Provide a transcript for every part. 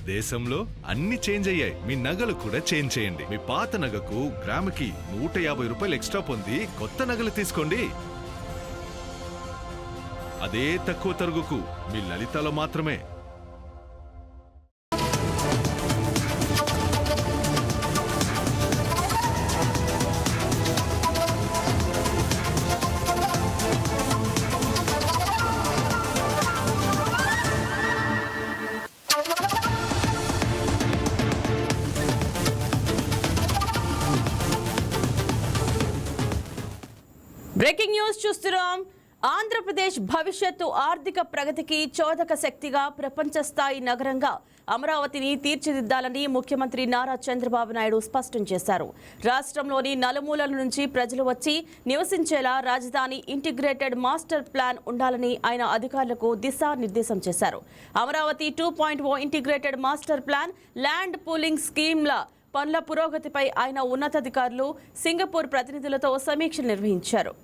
దేశంలో అన్ని చేంజ్ అయ్యాయి, మీ నగలు కూడా చేంజ్ చేయండి. మీ పాత నగకు గ్రాముకి 150 రూపాయలు ఎక్స్ట్రా పొంది కొత్త నగలు తీసుకోండి. అదే తక్కువ తరుగుకు మీ లలితలో మాత్రమే. బ్రేకింగ్ న్యూస్ చూస్తున్నాం. ఆంధ్రప్రదేశ్ భవిష్యత్తు ఆర్థిక ప్రగతికి చోదక శక్తిగా ప్రపంచ స్థాయి నగరంగా అమరావతిని తీర్చిదిద్దాలని ముఖ్యమంత్రి నారా చంద్రబాబు నాయుడు స్పష్టం చేశారు. రాష్ట్రంలోని నలుమూలల నుంచి ప్రజలు వచ్చి నివసించేలా రాజధాని ఇంటిగ్రేటెడ్ మాస్టర్ ప్లాన్ ఉండాలని ఆయన అధికారులకు దిశానిర్దేశం చేశారు. Amaravati 2.0 integrated master plan, land pooling స్కీమ్ల పనుల పురోగతిపై ఆయన ఉన్నతాధికారులు సింగపూర్ ప్రతినిధులతో సమీక్ష నిర్వహించారు.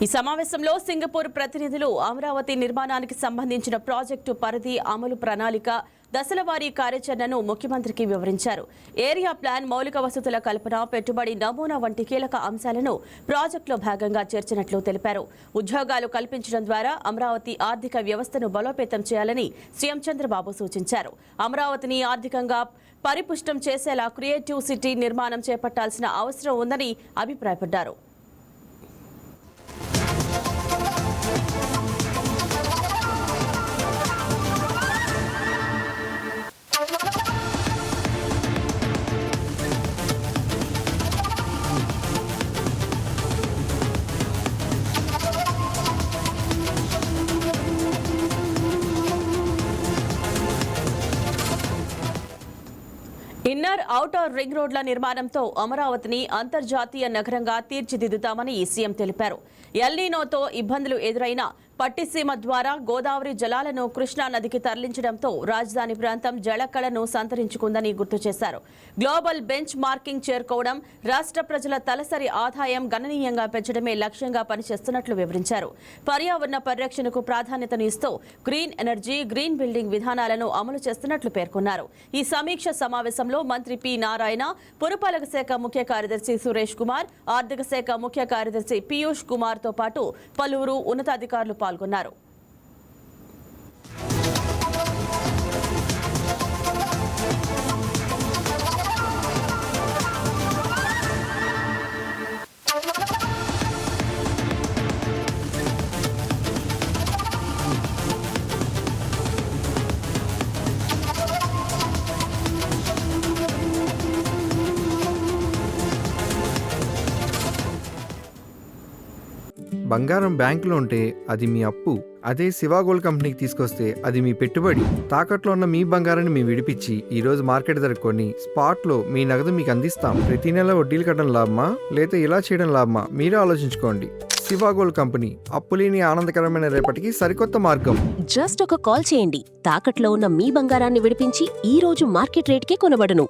ఈ సమావేశంలో సింగపూర్ ప్రతినిధులు అమరావతి నిర్మాణానికి సంబంధించిన ప్రాజెక్టు పరిధి, అమలు ప్రణాళిక, దశలవారీ కార్యాచరణను ముఖ్యమంత్రికి వివరించారు. ఏరియా ప్లాన్, మౌలిక వసతుల కల్పన, పెట్టుబడి నమూనా వంటి కీలక అంశాలను ప్రాజెక్టులో భాగంగా చేర్చినట్లు తెలిపారు. ఉద్యోగాలు కల్పించడం ద్వారా అమరావతి ఆర్థిక వ్యవస్థను బలోపేతం చేయాలని సీఎం చంద్రబాబు సూచించారు. అమరావతిని ఆర్థికంగా పరిపుష్టం చేసేలా క్రియేటివ్ సిటీ నిర్మాణం చేపట్టాల్సిన అవసరం ఉందని అభిప్రాయపడ్డారు. ఇన్నర్, ఔటర్ రింగ్ రోడ్ల నిర్మాణంతో అమరావతిని అంతర్జాతీయ నగరంగా తీర్చిదిద్దుతామని సీఎం తెలిపారు. ఎల్నినోతో ఇబ్బందులు ఎదురైనా పట్టిసీమ ద్వారా గోదావరి జలాలను కృష్ణా నదికి తరలించడంతో రాజధాని ప్రాంతం జలకళను సంతరించుకుందని గుర్తు చేశారు. గ్లోబల్ బెంచ్ మార్కింగ్ చేరుకోవడం, రాష్ట్ర ప్రజల తలసరి ఆదాయం గణనీయంగా పెంచడమే లక్ష్యంగా పనిచేస్తున్నట్లు వివరించారు. పర్యావరణ పరిరక్షణకు ప్రాధాన్యతను ఇస్తూ గ్రీన్ ఎనర్జీ, గ్రీన్ బిల్డింగ్ విధానాలను అమలు చేస్తున్నట్లు పేర్కొన్నారు. ఈ సమీక్ష సమావేశంలో మంత్రి పి నారాయణ, పురపాలక శాఖ ముఖ్య కార్యదర్శి సురేష్ కుమార్, ఆర్థిక శాఖ ముఖ్య కార్యదర్శి పీయూష్ కుమార్ తో పాటు పలువురు ఉన్నతాధికారులు పాల్గొన్నారు. బంగారం బ్యాంకులో ఉంటే అది మీ అప్పు, అదే శివ గోల్డ్ కంపెనీకి తీసుకొస్తే అది మీ పెట్టుబడి. తాకట్లో ఉన్న మీ బంగారాన్ని మేము విడిపించి ఈ రోజు మార్కెట్ ధర కొని స్పాట్లో మీ నగదు మీకు అందిస్తాం. ప్రతి నెల వడ్డీలు కట్టడం లాభమా లేదా ఇలా చేయడం లాభమా మీరే ఆలోచించుకోండి. శివ గోల్డ్ కంపెనీ, అప్పులేని ఆనందకరమైన రేపటికి సరికొత్త మార్గం. జస్ట్ ఒక కాల్ చేయండి. తాకట్లో ఉన్న మీ బంగారాన్ని విడిపించి ఈ రోజు మార్కెట్ రేట్కే కొనబడును.